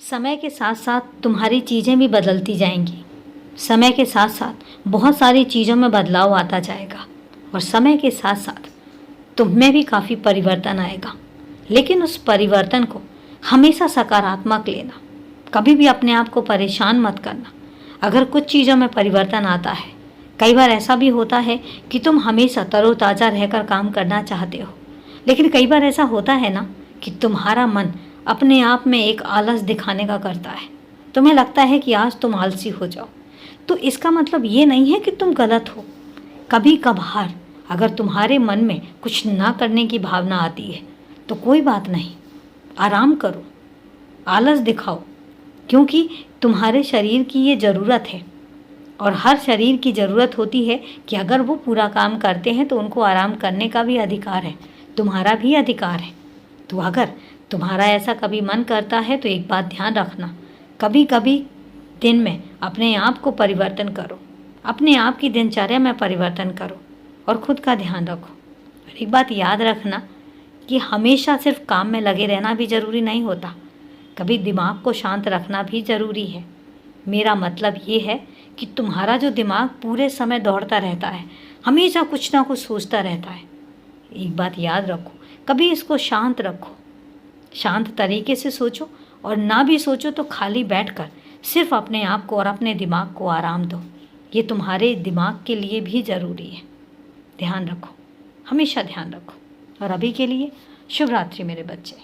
समय के साथ साथ तुम्हारी चीज़ें भी बदलती जाएंगी। समय के साथ साथ बहुत सारी चीज़ों में बदलाव आता जाएगा और समय के साथ साथ तुम में भी काफ़ी परिवर्तन आएगा। लेकिन उस परिवर्तन को हमेशा सकारात्मक लेना, कभी भी अपने आप को परेशान मत करना। अगर कुछ चीज़ों में परिवर्तन आता है, कई बार ऐसा भी होता है कि तुम हमेशा तरोताज़ा रहकर काम करना चाहते हो, लेकिन कई बार ऐसा होता है ना कि तुम्हारा मन अपने आप में एक आलस दिखाने का करता है। तुम्हें लगता है कि आज तुम आलसी हो जाओ। तो इसका मतलब ये नहीं है कि तुम गलत हो। कभी कभार अगर तुम्हारे मन में कुछ ना करने की भावना आती है तो कोई बात नहीं, आराम करो, आलस दिखाओ, क्योंकि तुम्हारे शरीर की ये ज़रूरत है और हर शरीर की ज़रूरत होती है कि अगर वो पूरा काम करते हैं तो उनको आराम करने का भी अधिकार है, तुम्हारा भी अधिकार है। तो अगर तुम्हारा ऐसा कभी मन करता है तो एक बात ध्यान रखना, कभी कभी दिन में अपने आप को परिवर्तन करो, अपने आप की दिनचर्या में परिवर्तन करो और खुद का ध्यान रखो। और एक बात याद रखना कि हमेशा सिर्फ काम में लगे रहना भी ज़रूरी नहीं होता, कभी दिमाग को शांत रखना भी ज़रूरी है। मेरा मतलब ये है कि तुम्हारा जो दिमाग पूरे समय दौड़ता रहता है, हमेशा कुछ ना कुछ सोचता रहता है, एक बात याद रखो, कभी इसको शांत रखो, शांत तरीके से सोचो और ना भी सोचो तो खाली बैठकर सिर्फ अपने आप को और अपने दिमाग को आराम दो। ये तुम्हारे दिमाग के लिए भी ज़रूरी है। ध्यान रखो, हमेशा ध्यान रखो। और अभी के लिए शुभ रात्रि मेरे बच्चे।